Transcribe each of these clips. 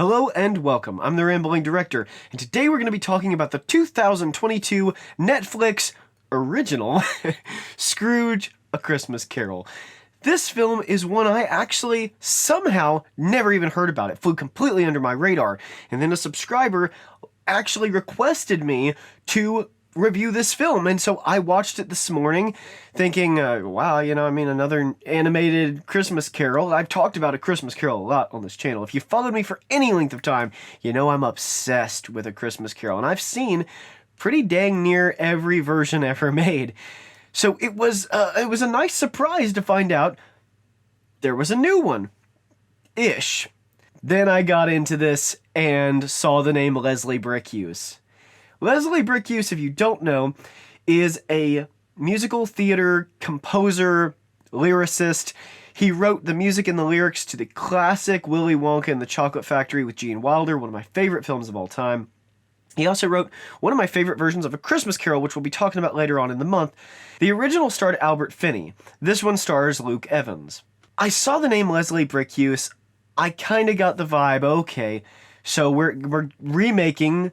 Hello and welcome. I'm the Rambling Director, and today we're going to be talking about the 2022 Netflix original Scrooge: A Christmas Carol. This film is one I actually somehow never even heard about. It flew completely under my radar, and then a subscriber actually requested me to review this film, and so I watched it this morning thinking, wow, another animated Christmas Carol. I've talked about A Christmas Carol a lot on this channel. If you followed me for any length of time, you know I'm obsessed with A Christmas Carol, and I've seen pretty dang near every version ever made. So it was a nice surprise to find out there was a new one. Ish. Then I got into this and saw the name Leslie Bricusse. Leslie Bricusse, if you don't know, is a musical theater composer, lyricist. He wrote the music and the lyrics to the classic Willy Wonka and the Chocolate Factory with Gene Wilder, one of my favorite films of all time. He also wrote one of my favorite versions of A Christmas Carol, which we'll be talking about later on in the month. The original starred Albert Finney. This one stars Luke Evans. I saw the name Leslie Bricusse. I kind of got the vibe, okay, so we're remaking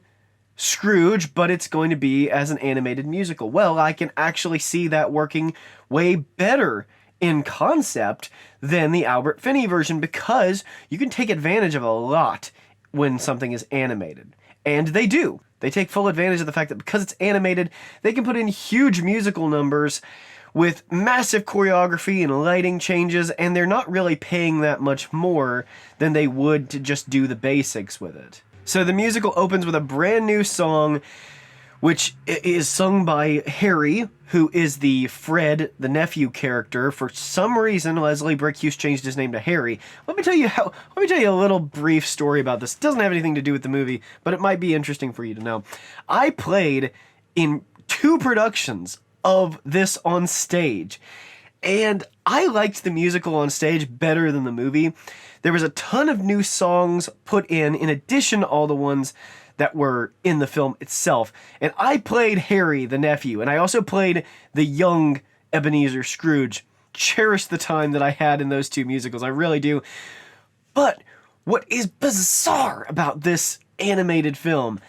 Scrooge, but it's going to be as an animated musical. Well, I can actually see that working way better in concept than the Albert Finney version, because you can take advantage of a lot when something is animated. And they do. They take full advantage of the fact that because it's animated, they can put in huge musical numbers with massive choreography and lighting changes, and they're not really paying that much more than they would to just do the basics with it. So the musical opens with a brand new song, which is sung by Harry, who is the Fred, the nephew character. For some reason, Leslie Bricusse changed his name to Harry. Let me tell you a little brief story about this. It doesn't have anything to do with the movie, but it might be interesting for you to know. I played in 2 productions of this on stage, and I liked the musical on stage better than the movie. There was a ton of new songs put in addition to all the ones that were in the film itself. And I played Harry, the nephew, and I also played the young Ebenezer Scrooge. Cherish the time that I had in those 2 musicals, I really do. But what is bizarre about this animated film,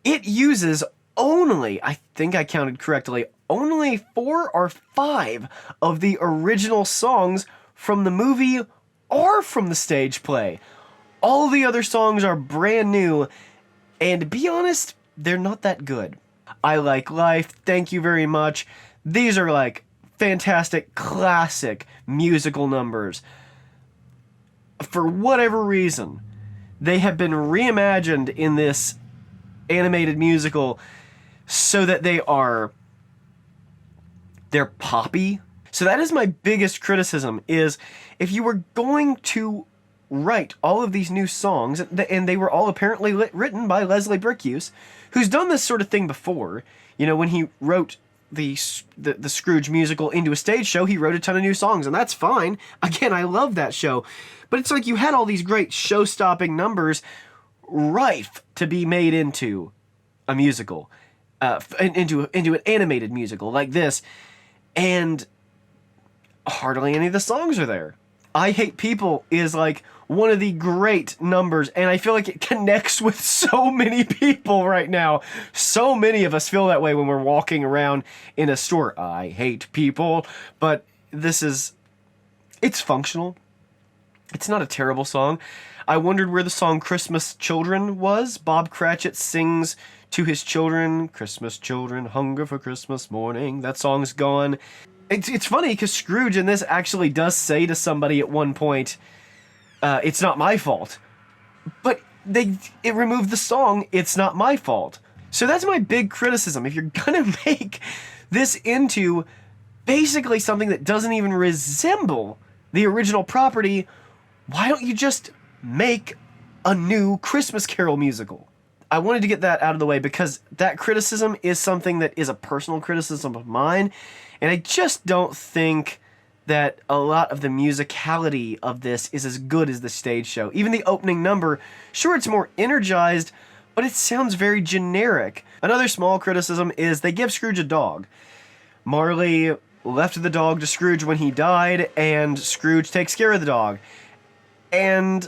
it uses only, I think I counted correctly, only 4 or 5 of the original songs from the movie or from the stage play. All the other songs are brand new, and to be honest, they're not that good. I Like Life, Thank You Very Much, these are like fantastic, classic musical numbers. For whatever reason, they have been reimagined in this animated musical so that they're poppy. So that is my biggest criticism, is if you were going to write all of these new songs, and they were all apparently written by Leslie Bricusse, who's done this sort of thing before. You know, when he wrote the Scrooge musical into a stage show, he wrote a ton of new songs, and that's fine. Again, I love that show. But it's like you had all these great show-stopping rife to be made into a musical, into an animated musical like this, and hardly any of the songs are there. I Hate People is like one of the great numbers, and I feel like it connects with so many people right now. So many of us feel that way when we're walking around in a store. I hate people, but it's functional. It's not a terrible song. I wondered where the song Christmas Children was. Bob Cratchit sings to his children, Christmas children, hunger for Christmas morning. That song's gone. It's funny because Scrooge in this actually does say to somebody at one point, it's not my fault. But it removed the song, It's Not My Fault. So that's my big criticism. If you're gonna make this into basically something that doesn't even resemble the original property, why don't you just make a new Christmas Carol musical? I wanted to get that out of the way because that criticism is something that is a personal criticism of mine, and I just don't think that a lot of the musicality of this is as good as the stage show. Even the opening number, sure, it's more energized, but it sounds very generic. Another small criticism is they give Scrooge a dog. Marley left the dog to Scrooge when he died, and Scrooge takes care of the dog. And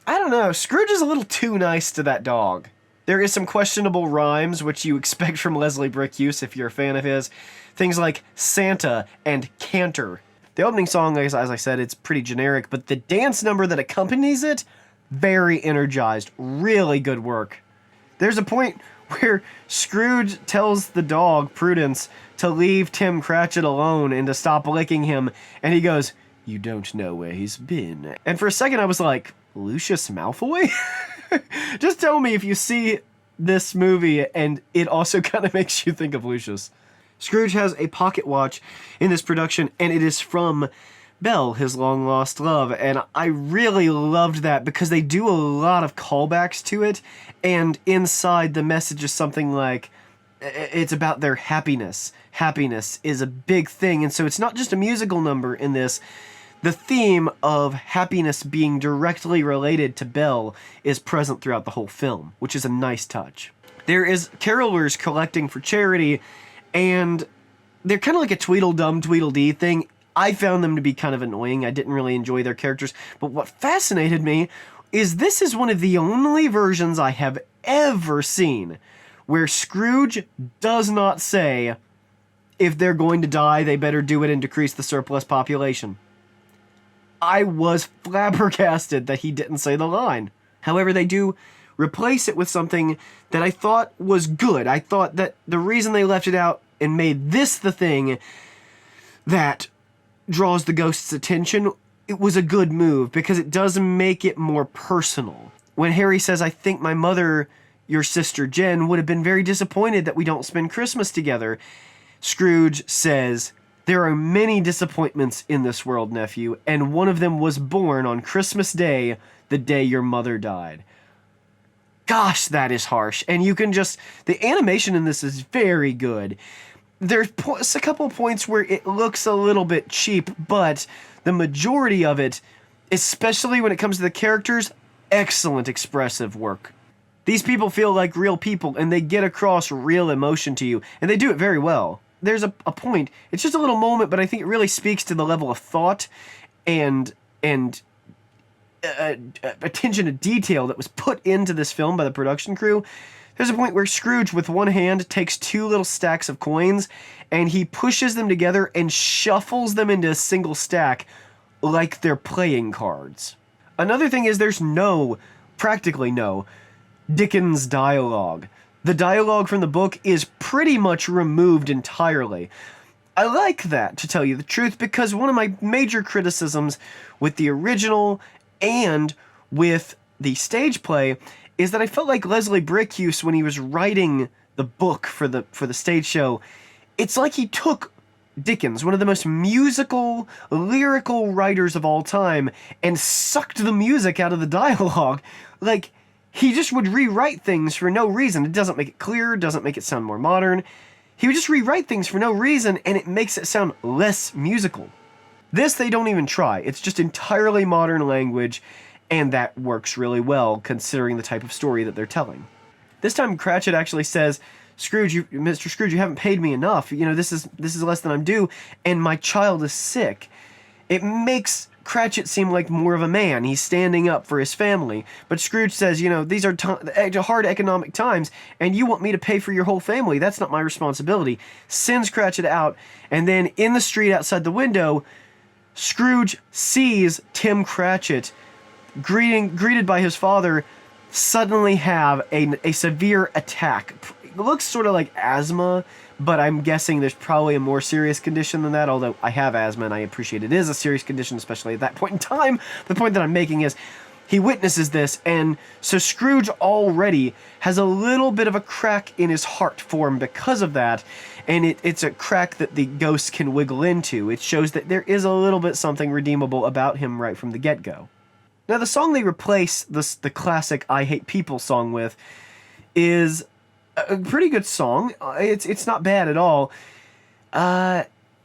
I don't know, Scrooge is a little too nice to that dog. There is some questionable rhymes, which you expect from Leslie Bricusse if you're a fan of his. Things like Santa and Canter. The opening song, as I said, it's pretty generic, but the dance number that accompanies it, very energized. Really good work. There's a point where Scrooge tells the dog, Prudence, to leave Tim Cratchit alone and to stop licking him, and he goes, "You don't know where he's been." And for a second I was like, Lucius Malfoy? Just tell me if you see this movie and it also kind of makes you think of Lucius. Scrooge has a pocket watch in this production, and it is from Belle, his long-lost love, and I really loved that because they do a lot of callbacks to it, and inside the message is something like, it's about their happiness. Happiness is a big thing, and so it's not just a musical number in this. The theme of happiness being directly related to Belle is present throughout the whole film, which is a nice touch. There is carolers collecting for charity, and they're kind of like a Tweedledum, Tweedledee thing. I found them to be kind of annoying. I didn't really enjoy their characters, but what fascinated me is this is one of the only versions I have ever seen where Scrooge does not say, if they're going to die, they better do it and decrease the surplus population. I was flabbergasted that he didn't say the line. However, they do replace it with something that I thought was good. I thought that the reason they left it out and made this the thing that draws the ghost's attention, it was a good move because it does make it more personal. When Harry says, "I think my mother, your sister Jen, would have been very disappointed that we don't spend Christmas together," Scrooge says, "There are many disappointments in this world, nephew, and one of them was born on Christmas Day, the day your mother died." Gosh, that is harsh. And you can just... the animation in this is very good. There's a couple points where it looks a little bit cheap, but the majority of it, especially when it comes to the characters, excellent expressive work. These people feel like real people, and they get across real emotion to you, and they do it very well. There's a point, it's just a little moment, but I think it really speaks to the level of thought and attention to detail that was put into this film by the production crew. There's a point where Scrooge, with one hand, takes two little stacks of coins, and he pushes them together and shuffles them into a single stack like they're playing cards. Another thing is there's practically no, Dickens dialogue. The dialogue from the book is pretty much removed entirely. I like that, to tell you the truth, because one of my major criticisms with the original and with the stage play is that I felt like Leslie Bricusse, when he was writing the book for the stage show, it's like he took Dickens, one of the most musical, lyrical writers of all time, and sucked the music out of the dialogue. Like, he just would rewrite things for no reason. It doesn't make it clear, doesn't make it sound more modern. He would just rewrite things for no reason, and it makes it sound less musical. This, they don't even try. It's just entirely modern language, and that works really well, considering the type of story that they're telling. This time, Cratchit actually says, Mr. Scrooge, you haven't paid me enough. You know, this is less than I'm due, and my child is sick. It makes Cratchit seem like more of a man. He's standing up for his family. But Scrooge says, you know, these are hard economic times, and you want me to pay for your whole family. That's not my responsibility. Sends Cratchit out, and then in the street outside the window, Scrooge sees Tim Cratchit, greeted by his father, suddenly have a severe attack. It looks sort of like asthma, but I'm guessing there's probably a more serious condition than that, although I have asthma and I appreciate it is a serious condition, especially at that point in time. The point that I'm making is he witnesses this, and so Scrooge already has a little bit of a crack in his heart for him because of that, and it's a crack that the ghost can wiggle into. It shows that there is a little bit something redeemable about him right from the get-go. Now, the song they replace the classic I Hate People song with is a pretty good song. It's not bad at all.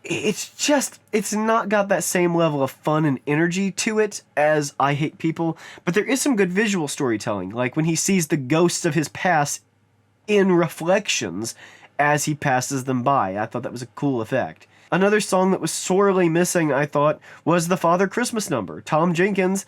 It's not got that same level of fun and energy to it as I Hate People, but there is some good visual storytelling, like when he sees the ghosts of his past in reflections as he passes them by. I thought that was a cool effect. Another song that was sorely missing, I thought, was the Father Christmas number. Tom Jenkins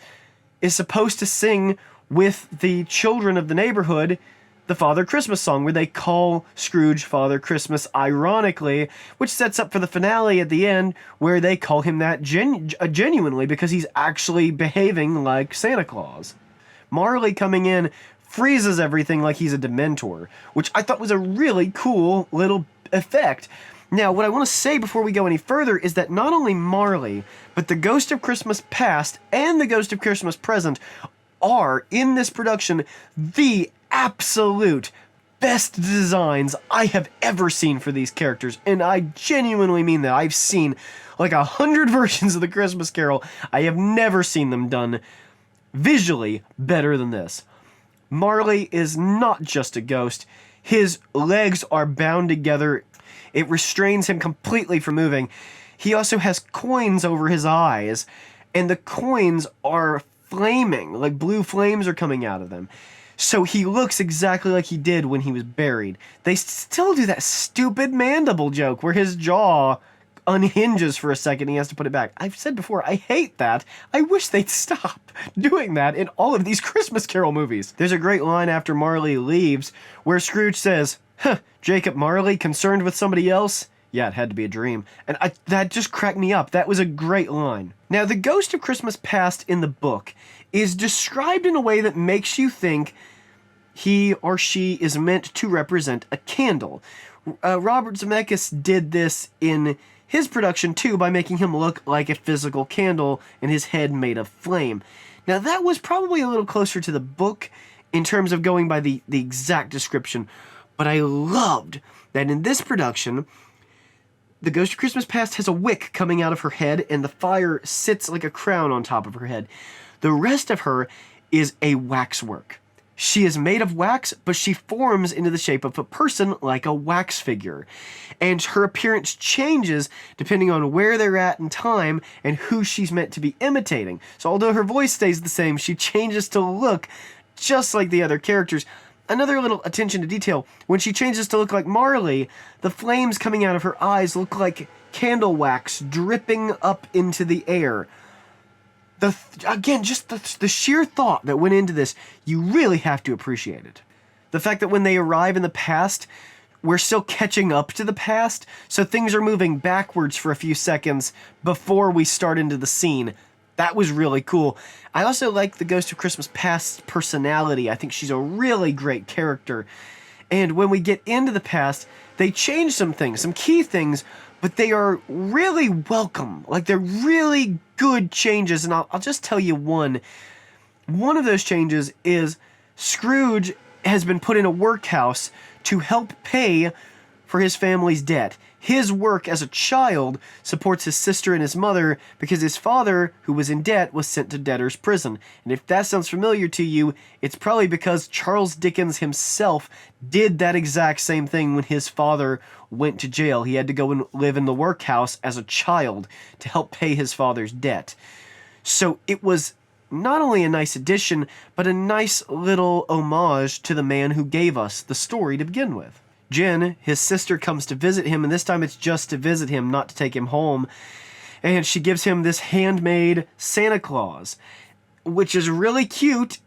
is supposed to sing with the children of the neighborhood the Father Christmas song, where they call Scrooge Father Christmas ironically, which sets up for the finale at the end, where they call him that genuinely, because he's actually behaving like Santa Claus. Marley coming in freezes everything like he's a Dementor, which I thought was a really cool little effect. Now, what I want to say before we go any further is that not only Marley, but the Ghost of Christmas Past and the Ghost of Christmas Present are, in this production, the absolute best designs I have ever seen for these characters, and I genuinely mean that. I've seen like 100 versions of the Christmas Carol. I have never seen them done visually better than this. Marley is not just a ghost. His legs are bound together. It restrains him completely from moving. He also has coins over his eyes, and the coins are flaming, like blue flames are coming out of them. So he looks exactly like he did when he was buried. They still do that stupid mandible joke where his jaw unhinges for a second and he has to put it back. I've said before, I hate that. I wish they'd stop doing that in all of these Christmas Carol movies. There's a great line after Marley leaves where Scrooge says, "Huh, Jacob Marley, concerned with somebody else? Yeah, it had to be a dream." And that just cracked me up. That was a great line. Now, the Ghost of Christmas Past in the book is described in a way that makes you think he or she is meant to represent a candle. Robert Zemeckis did this in his production too by making him look like a physical candle and his head made of flame. Now, that was probably a little closer to the book in terms of going by the exact description, but I loved that in this production, the Ghost of Christmas Past has a wick coming out of her head, and the fire sits like a crown on top of her head. The rest of her is a waxwork. She is made of wax, but she forms into the shape of a person like a wax figure. And her appearance changes depending on where they're at in time and who she's meant to be imitating. So although her voice stays the same, she changes to look just like the other characters. Another little attention to detail, when she changes to look like Marley, the flames coming out of her eyes look like candle wax dripping up into the air. Just the sheer thought that went into this, you really have to appreciate it. The fact that when they arrive in the past, we're still catching up to the past, so things are moving backwards for a few seconds before we start into the scene. That was really cool. I also like the Ghost of Christmas Past's personality. I think she's a really great character. And when we get into the past, they change some things, some key things, but they are really welcome. Like, they're really good changes, and I'll just tell you one. One of those changes is Scrooge has been put in a workhouse to help pay for his family's debt. His work as a child supports his sister and his mother because his father, who was in debt, was sent to debtor's prison. And if that sounds familiar to you, it's probably because Charles Dickens himself did that exact same thing when his father went to jail. He had to go and live in the workhouse as a child to help pay his father's debt. So it was not only a nice addition, but a nice little homage to the man who gave us the story to begin with. Jen, his sister, comes to visit him, and this time it's just to visit him, not to take him home. And she gives him this handmade Santa Claus, which is really cute,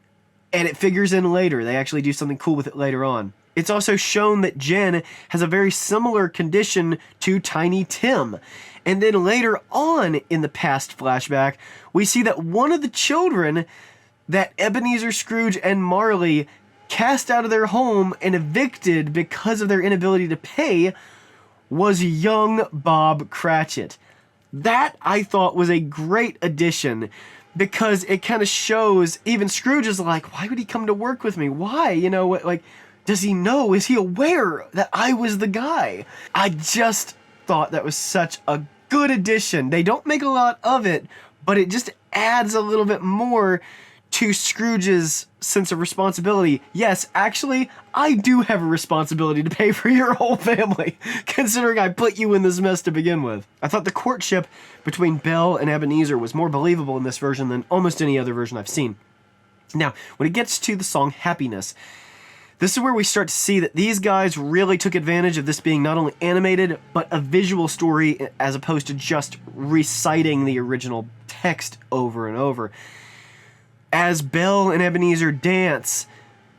and it figures in later. They actually do something cool with it later on. It's also shown that Jen has a very similar condition to Tiny Tim. And then later on in the past flashback, we see that one of the children that Ebenezer Scrooge and Marley cast out of their home and evicted because of their inability to pay was young Bob Cratchit. That, I thought, was a great addition because it kind of shows, even Scrooge is like, why would he come to work with me? Why? You know, like, does he know? Is he aware that I was the guy? I just thought that was such a good addition. They don't make a lot of it, but it just adds a little bit more to Scrooge's sense of responsibility. Yes, actually, I do have a responsibility to pay for your whole family, considering I put you in this mess to begin with. I thought the courtship between Belle and Ebenezer was more believable in this version than almost any other version I've seen. Now, when it gets to the song Happiness, this is where we start to see that these guys really took advantage of this being not only animated, but a visual story as opposed to just reciting the original text over and over. as Belle and Ebenezer dance,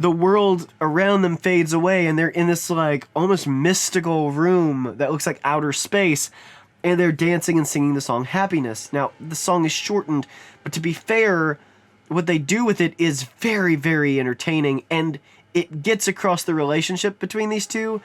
the world around them fades away, and they're in this like almost mystical room that looks like outer space, and they're dancing and singing the song Happiness. Now, the song is shortened, but to be fair, what they do with it is very, very entertaining, and it gets across the relationship between these two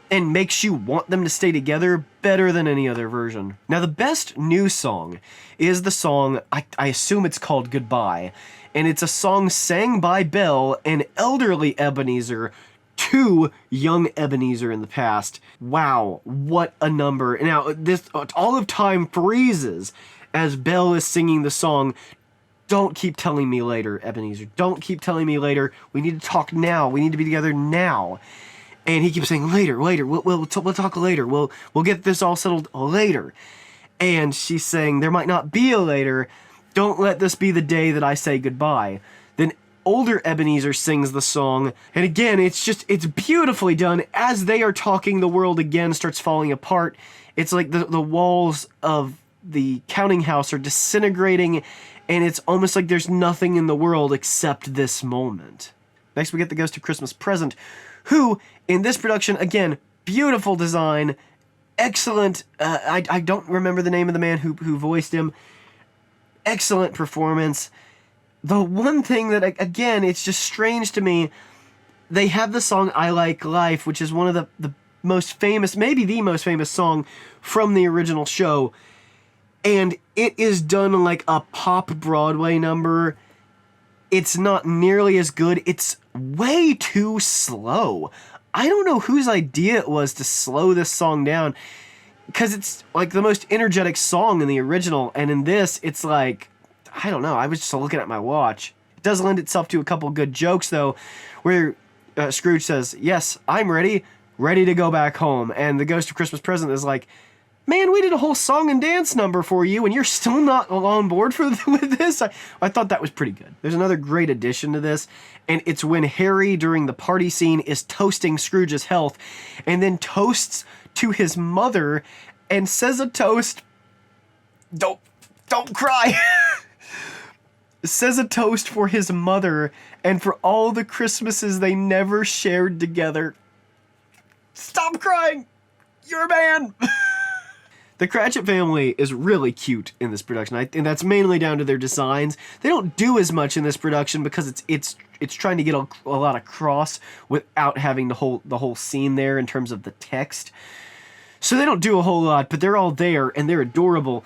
and makes you want them to stay together better than any other version. Now, the best new song is the song, I assume it's called Goodbye, and it's a song sang by Belle and elderly Ebenezer to young Ebenezer in the past. Wow, what a number. Now, this all of time freezes as Belle is singing the song, "Don't keep telling me later, Ebenezer. Don't keep telling me later. We need to talk now. We need to be together now." And he keeps saying, later. We'll talk later. We'll get this all settled later. And she's saying, there might not be a later. Don't let this be the day that I say goodbye. Then older Ebenezer sings the song. And again, it's beautifully done. As they are talking, the world again starts falling apart. It's like the walls of the counting house are disintegrating, and it's almost like there's nothing in the world except this moment. Next, we get the Ghost of Christmas Present, who, in this production, again, beautiful design, excellent, I don't remember the name of the man who voiced him, excellent performance. The one thing that, again, it's just strange to me, they have the song I Like Life, which is one of the most famous, maybe the most famous song from the original show, and it is done like a pop Broadway number. It's not nearly as good. It's way too slow. I don't know whose idea it was to slow this song down, because it's like the most energetic song in the original, and in this, it's like, I don't know, I was just looking at my watch. It does lend itself to a couple good jokes, though, where Scrooge says, yes, I'm ready to go back home, and the Ghost of Christmas Present is like, man, we did a whole song and dance number for you, and you're still not on board with this? I thought that was pretty good. There's another great addition to this, and it's when Harry, during the party scene, is toasting Scrooge's health, and then toasts to his mother, and says a toast, don't cry, says a toast for his mother, and for all the Christmases they never shared together. Stop crying! You're a man! The Cratchit family is really cute in this production, and that's mainly down to their designs. They don't do as much in this production because it's trying to get a lot across without having the whole scene there in terms of the text. So they don't do a whole lot, but they're all there, and they're adorable.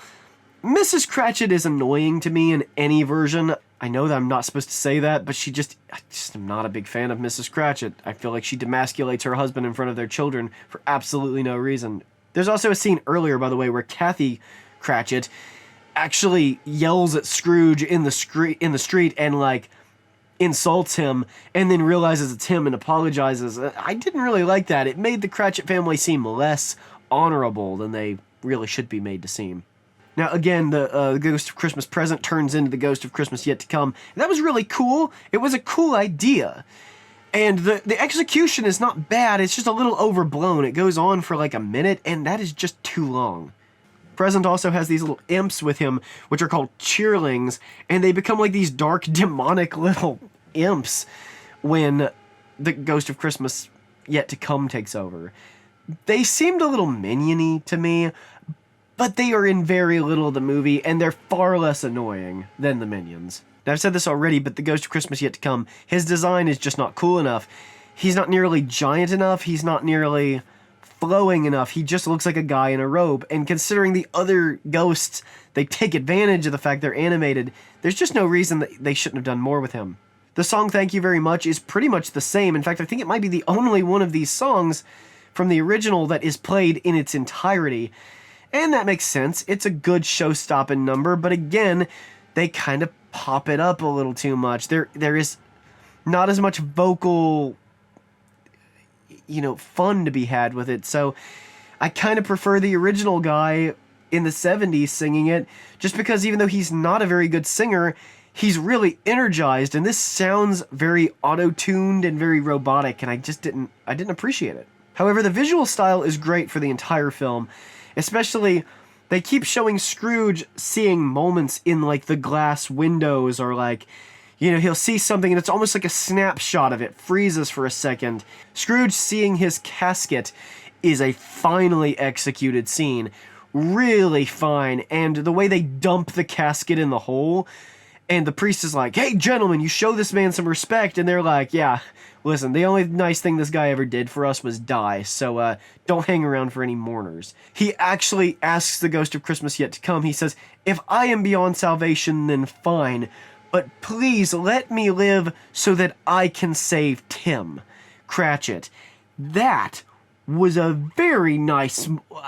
Mrs. Cratchit is annoying to me in any version. I know that I'm not supposed to say that, but I just am not a big fan of Mrs. Cratchit. I feel like she demasculates her husband in front of their children for absolutely no reason. There's also a scene earlier, by the way, where Kathy Cratchit actually yells at Scrooge in the street and, like, insults him, and then realizes it's him and apologizes. I didn't really like that. It made the Cratchit family seem less honorable than they really should be made to seem. Now, again, the Ghost of Christmas Present turns into the Ghost of Christmas Yet to Come. And that was really cool. It was a cool idea. And the execution is not bad, it's just a little overblown. It goes on for like a minute, and that is just too long. Present also has these little imps with him, which are called cheerlings, and they become like these dark, demonic little imps when the Ghost of Christmas Yet to Come takes over. They seemed a little minion-y to me, but they are in very little of the movie, and they're far less annoying than the minions. Now, I've said this already, but the Ghost of Christmas Yet to Come, his design is just not cool enough. He's not nearly giant enough, he's not nearly flowing enough, he just looks like a guy in a robe, and considering the other ghosts, they take advantage of the fact they're animated, there's just no reason that they shouldn't have done more with him. The song Thank You Very Much is pretty much the same. In fact, I think it might be the only one of these songs from the original that is played in its entirety. And that makes sense. It's a good show-stopping number, but again, they kind of pop it up a little too much. There is not as much vocal, fun to be had with it. So I kind of prefer the original guy in the 70s singing it, just because even though he's not a very good singer, he's really energized, and this sounds very auto-tuned and very robotic, and I didn't appreciate it. However, the visual style is great for the entire film, especially they keep showing Scrooge seeing moments in, like, the glass windows, or, like, You know, he'll see something and it's almost like a snapshot of it, freezes for a second. Scrooge seeing his casket is a finely executed scene. Really fine, and the way they dump the casket in the hole, and the priest is like, hey, gentlemen, you show this man some respect, and they're like, yeah, listen, the only nice thing this guy ever did for us was die, so don't hang around for any mourners. He actually asks the ghost of Christmas yet to come. He says, if I am beyond salvation, then fine, but please let me live so that I can save Tim Cratchit. That was a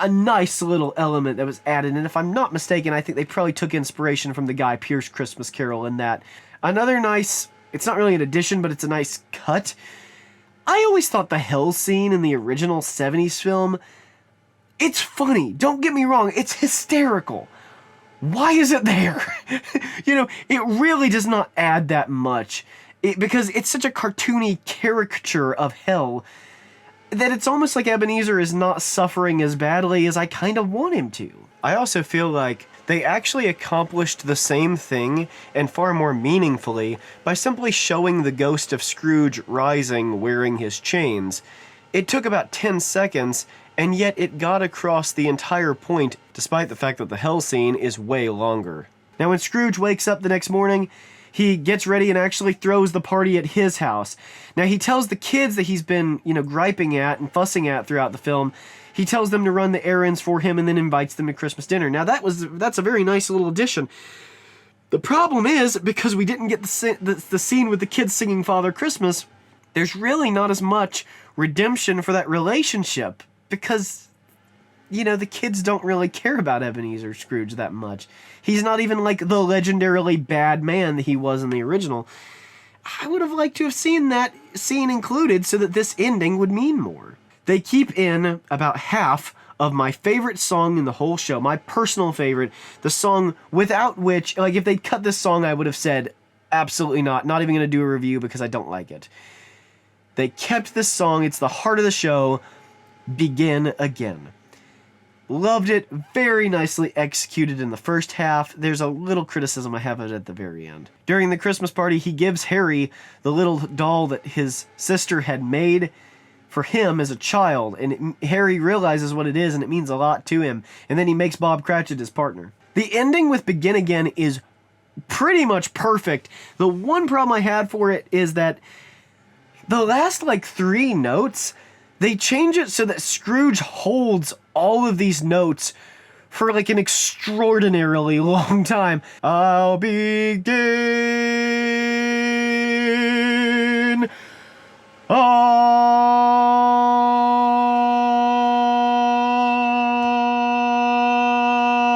nice little element that was added, and if I'm not mistaken, I think they probably took inspiration from the Guy Pearce Christmas Carol in that. Another nice, it's not really an addition, but it's a nice cut. I always thought the hell scene in the original 70s film, it's funny, don't get me wrong, it's hysterical. Why is it there? You know, it really does not add that much, because it's such a cartoony caricature of hell that it's almost like Ebenezer is not suffering as badly as I kind of want him to. I also feel like they actually accomplished the same thing, and far more meaningfully, by simply showing the ghost of Scrooge rising wearing his chains. It took about 10 seconds, and yet it got across the entire point, despite the fact that the hell scene is way longer. Now when Scrooge wakes up the next morning, he gets ready and actually throws the party at his house. Now, he tells the kids that he's been, griping at and fussing at throughout the film. He tells them to run the errands for him and then invites them to Christmas dinner. Now, that's a very nice little addition. The problem is, because we didn't get the scene with the kids singing Father Christmas, there's really not as much redemption for that relationship. Because the kids don't really care about Ebenezer Scrooge that much. He's not even like the legendarily bad man that he was in the original. I would have liked to have seen that scene included so that this ending would mean more. They keep in about half of my favorite song in the whole show, my personal favorite, the song without which, if they'd cut this song, I would have said, absolutely not even going to do a review because I don't like it. They kept this song, it's the heart of the show, Begin Again. Loved it, very nicely executed in the first half. There's a little criticism I have of it at the very end. During the Christmas party, he gives Harry the little doll that his sister had made for him as a child, and Harry realizes what it is, and it means a lot to him, and then he makes Bob Cratchit his partner. The ending with Begin Again is pretty much perfect. The one problem I had for it is that the last, 3 notes, they change it so that Scrooge holds all of these notes for an extraordinarily long time. I'll begin.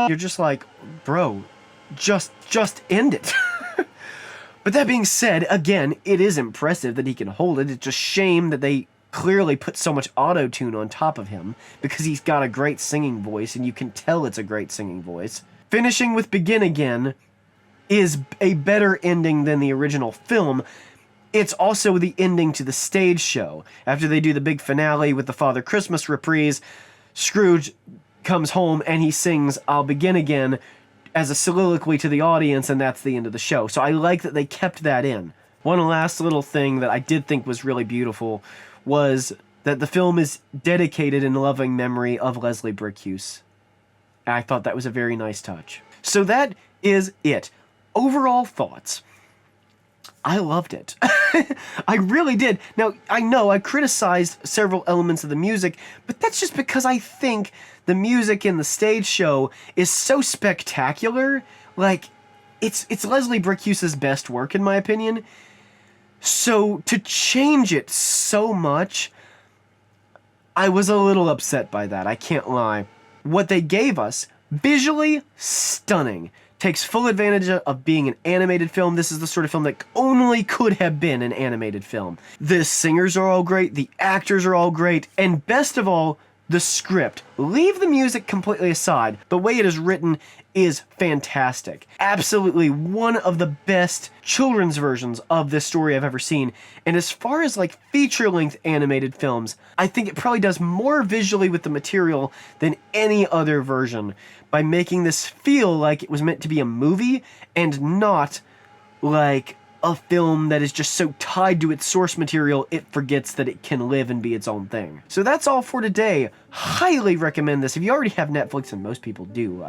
You're just like, bro, just end it. But that being said, again, it is impressive that he can hold it. It's just shame that they clearly put so much auto-tune on top of him, because he's got a great singing voice, and you can tell it's a great singing voice. Finishing with Begin Again is a better ending than the original film. It's also the ending to the stage show. After they do the big finale with the Father Christmas reprise, Scrooge comes home and he sings I'll Begin Again as a soliloquy to the audience, and that's the end of the show. So I like that they kept that in. One last little thing that I did think was really beautiful was that the film is dedicated in loving memory of Leslie Bricusse. I thought that was a very nice touch. So that is it. Overall thoughts. I loved it. I really did. Now, I know I criticized several elements of the music, but that's just because I think the music in the stage show is so spectacular. It's Leslie Bricusse's best work, in my opinion. So to change it so much, I was a little upset by that, I can't lie. What they gave us, visually stunning, takes full advantage of being an animated film. This is the sort of film that only could have been an animated film. The singers are all great, the actors are all great, and best of all, the script. Leave the music completely aside. The way it is written is fantastic. Absolutely one of the best children's versions of this story I've ever seen. And as far as feature-length animated films, I think it probably does more visually with the material than any other version by making this feel like it was meant to be a movie and not like a film that is just so tied to its source material, it forgets that it can live and be its own thing. So that's all for today. Highly recommend this. If you already have Netflix, and most people do,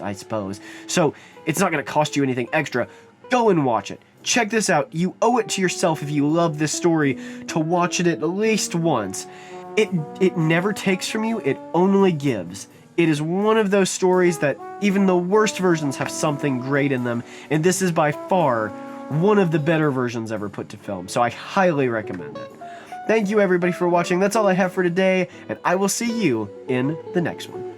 I suppose, so it's not going to cost you anything extra, go and watch it. Check this out. You owe it to yourself if you love this story to watch it at least once. It never takes from you, it only gives. It is one of those stories that even the worst versions have something great in them, and this is by far one of the better versions ever put to film, so I highly recommend it. Thank you everybody for watching. That's all I have for today, and I will see you in the next one.